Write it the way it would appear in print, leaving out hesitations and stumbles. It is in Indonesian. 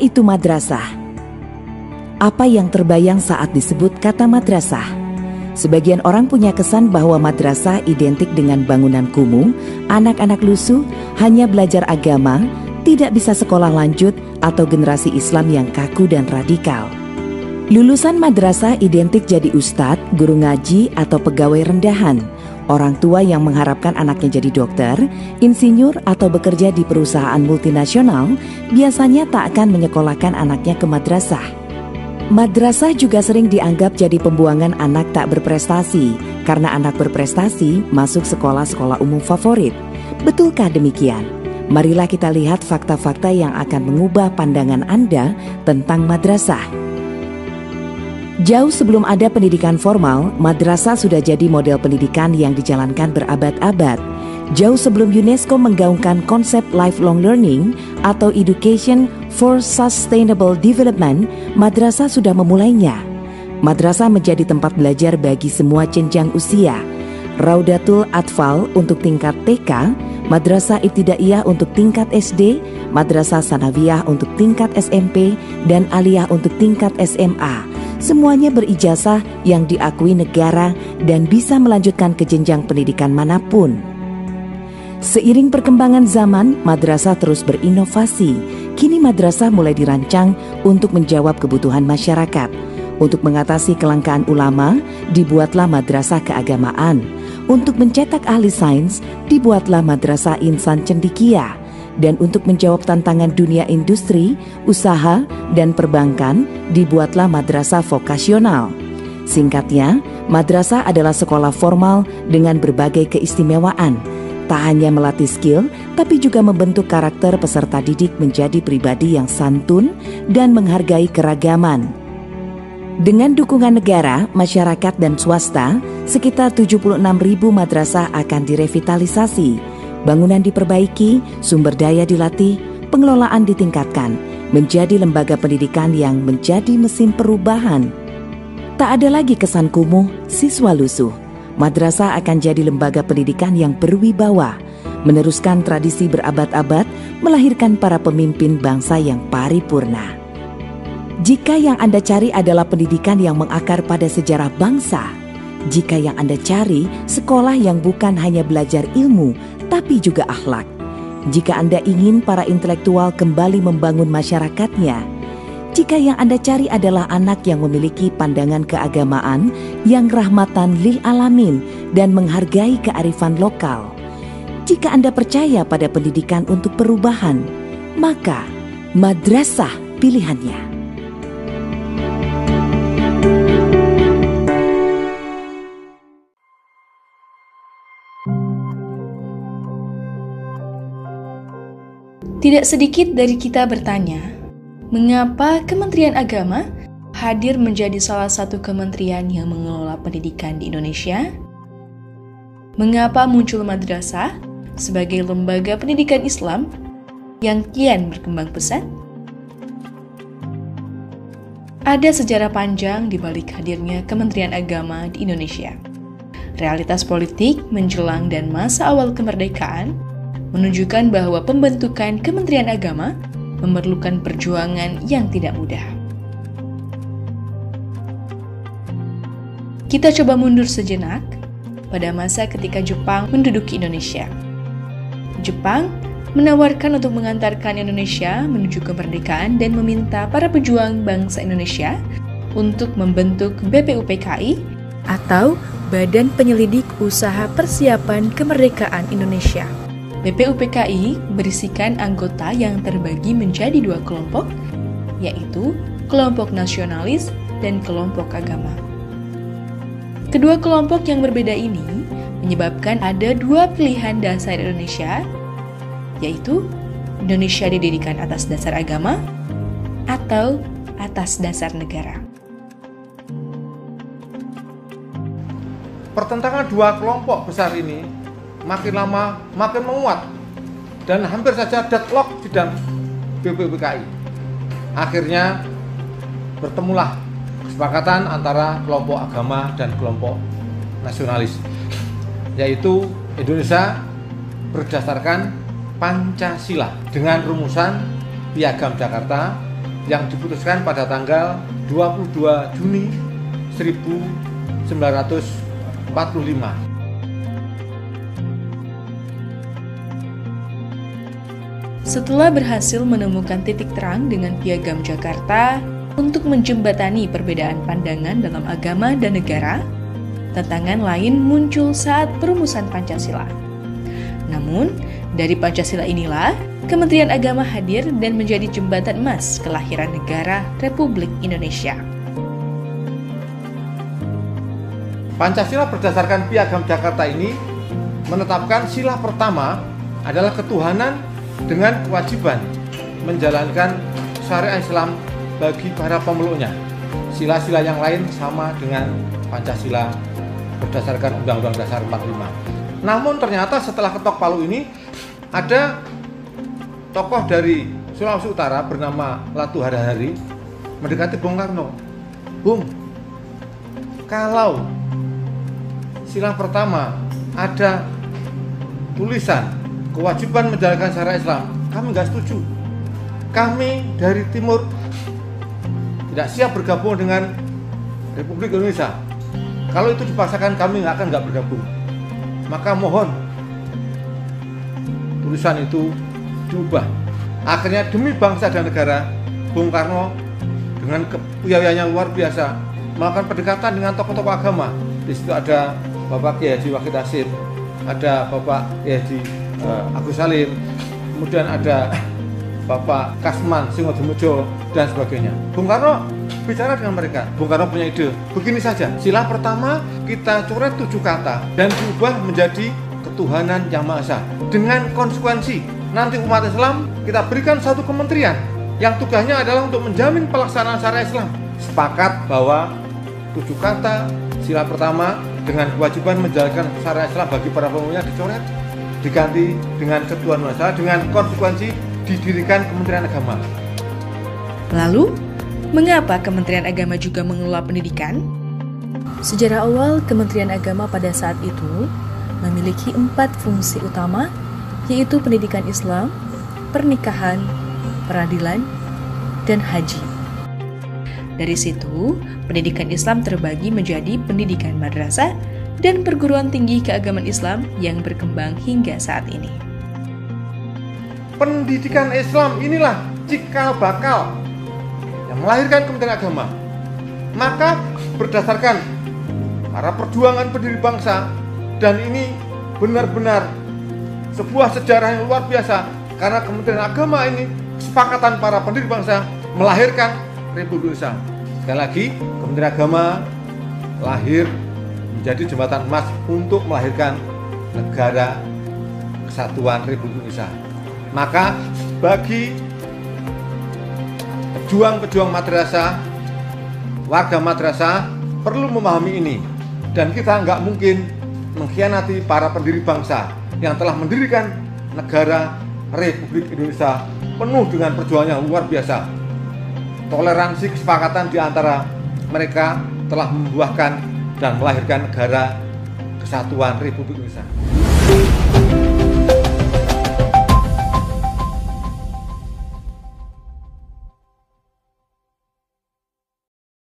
itu madrasah? Apa yang terbayang saat disebut kata madrasah? Sebagian orang punya kesan bahwa madrasah identik dengan bangunan kumuh, anak-anak lusuh, hanya belajar agama, tidak bisa sekolah lanjut, atau generasi Islam yang kaku dan radikal. Lulusan madrasah identik jadi ustadz, guru ngaji, atau pegawai rendahan. Orang tua yang mengharapkan anaknya jadi dokter, insinyur, atau bekerja di perusahaan multinasional biasanya tak akan menyekolahkan anaknya ke madrasah. Madrasah juga sering dianggap jadi pembuangan anak tak berprestasi karena anak berprestasi masuk sekolah-sekolah umum favorit. Betulkah demikian? Marilah kita lihat fakta-fakta yang akan mengubah pandangan Anda tentang madrasah. Jauh sebelum ada pendidikan formal, madrasah sudah jadi model pendidikan yang dijalankan berabad-abad. Jauh sebelum UNESCO menggaungkan konsep lifelong learning atau education for sustainable development, madrasah sudah memulainya. Madrasah menjadi tempat belajar bagi semua jenjang usia. Raudatul Atfal untuk tingkat TK, Madrasah Ibtidaiyah untuk tingkat SD, Madrasah Sanawiyah untuk tingkat SMP, dan Aliyah untuk tingkat SMA. Semuanya berijazah yang diakui negara dan bisa melanjutkan ke jenjang pendidikan manapun. Seiring perkembangan zaman, madrasah terus berinovasi. Kini madrasah mulai dirancang untuk menjawab kebutuhan masyarakat. Untuk mengatasi kelangkaan ulama, dibuatlah madrasah keagamaan. Untuk mencetak ahli sains, dibuatlah madrasah insan cendekia. Dan untuk menjawab tantangan dunia industri, usaha, dan perbankan, dibuatlah madrasah vokasional. Singkatnya, madrasah adalah sekolah formal dengan berbagai keistimewaan. Tak hanya melatih skill, tapi juga membentuk karakter peserta didik menjadi pribadi yang santun dan menghargai keragaman. Dengan dukungan negara, masyarakat, dan swasta, sekitar 76.000 madrasah akan direvitalisasi. Bangunan diperbaiki, sumber daya dilatih, pengelolaan ditingkatkan, menjadi lembaga pendidikan yang menjadi mesin perubahan. Tak ada lagi kesan kumuh, siswa lusuh. Madrasah akan jadi lembaga pendidikan yang berwibawa, meneruskan tradisi berabad-abad, melahirkan para pemimpin bangsa yang paripurna. Jika yang Anda cari adalah pendidikan yang mengakar pada sejarah bangsa, jika yang Anda cari sekolah yang bukan hanya belajar ilmu, tapi juga akhlak. Jika Anda ingin para intelektual kembali membangun masyarakatnya, jika yang Anda cari adalah anak yang memiliki pandangan keagamaan yang rahmatan lil alamin dan menghargai kearifan lokal, jika Anda percaya pada pendidikan untuk perubahan, maka madrasah pilihannya. Tidak sedikit dari kita bertanya, mengapa Kementerian Agama hadir menjadi salah satu kementerian yang mengelola pendidikan di Indonesia? Mengapa muncul madrasah sebagai lembaga pendidikan Islam yang kian berkembang pesat? Ada sejarah panjang di balik hadirnya Kementerian Agama di Indonesia. Realitas politik menjelang dan masa awal kemerdekaan menunjukkan bahwa pembentukan Kementerian Agama memerlukan perjuangan yang tidak mudah. Kita coba mundur sejenak pada masa ketika Jepang menduduki Indonesia. Jepang menawarkan untuk mengantarkan Indonesia menuju kemerdekaan dan meminta para pejuang bangsa Indonesia untuk membentuk BPUPKI atau Badan Penyelidik Usaha Persiapan Kemerdekaan Indonesia. BPUPKI berisikan anggota yang terbagi menjadi dua kelompok, yaitu kelompok nasionalis dan kelompok agama. Kedua kelompok yang berbeda ini menyebabkan ada dua pilihan dasar Indonesia, yaitu Indonesia didirikan atas dasar agama atau atas dasar negara. Pertentangan dua kelompok besar ini makin lama makin menguat dan hampir saja deadlock di dalam BPUPKI. Akhirnya bertemulah kesepakatan antara kelompok agama dan kelompok nasionalis, yaitu Indonesia berdasarkan Pancasila dengan rumusan Piagam Jakarta yang diputuskan pada tanggal 22 Juni 1945. Setelah berhasil menemukan titik terang dengan Piagam Jakarta untuk menjembatani perbedaan pandangan dalam agama dan negara, tantangan lain muncul saat perumusan Pancasila. Namun, dari Pancasila inilah Kementerian Agama hadir dan menjadi jembatan emas kelahiran negara Republik Indonesia. Pancasila berdasarkan Piagam Jakarta ini menetapkan sila pertama adalah ketuhanan dengan kewajiban menjalankan syariat Islam bagi para pemeluknya. Sila-sila yang lain sama dengan Pancasila berdasarkan Undang-Undang Dasar 45. Namun ternyata setelah ketok palu ini ada tokoh dari Sulawesi Utara bernama Latu Harahari mendekati Bung Karno. Bung, kalau sila pertama ada tulisan kewajiban menjalankan syariat Islam, kami nggak setuju. Kami dari Timur tidak siap bergabung dengan Republik Indonesia. Kalau itu dipaksakan, kami nggak bergabung. Maka mohon tulisan itu diubah. Akhirnya demi bangsa dan negara, Bung Karno dengan kepiawaiannya luar biasa melakukan pendekatan dengan tokoh-tokoh agama. Di situ ada Bapak Kiai Haji Wahid Hasyim, ada Bapak Kiai Haji Agus Salim, kemudian ada Bapak Kasman Singodemujo dan sebagainya. Bung Karno bicara dengan mereka. Bung Karno punya ide, begini saja, sila pertama kita coret 7 kata dan diubah menjadi ketuhanan yang Maha Esa. Dengan konsekuensi, nanti umat Islam kita berikan satu kementerian yang tugasnya adalah untuk menjamin pelaksanaan syariat Islam. Sepakat bahwa 7 kata sila pertama dengan kewajiban menjalankan syariat Islam bagi para pemeluknya dicoret, diganti dengan ketuhanan Maha Esa, dengan konsekuensi didirikan Kementerian Agama. Lalu, mengapa Kementerian Agama juga mengelola pendidikan? Sejarah awal Kementerian Agama pada saat itu memiliki 4 fungsi utama, yaitu pendidikan Islam, pernikahan, peradilan, dan haji. Dari situ, pendidikan Islam terbagi menjadi pendidikan madrasah dan perguruan tinggi keagamaan Islam yang berkembang hingga saat ini. Pendidikan Islam inilah cikal bakal yang melahirkan Kementerian Agama. Maka berdasarkan para perjuangan pendiri bangsa, dan ini benar-benar sebuah sejarah yang luar biasa, karena Kementerian Agama ini kesepakatan para pendiri bangsa melahirkan Republik Indonesia. Sekali lagi, Kementerian Agama lahir menjadi jembatan emas untuk melahirkan negara kesatuan Republik Indonesia. Maka bagi pejuang-pejuang madrasah, warga madrasah perlu memahami ini, dan kita nggak mungkin mengkhianati para pendiri bangsa yang telah mendirikan negara Republik Indonesia penuh dengan perjuangan yang luar biasa. Toleransi kesepakatan di antara mereka telah membuahkan dan melahirkan negara kesatuan Republik Indonesia.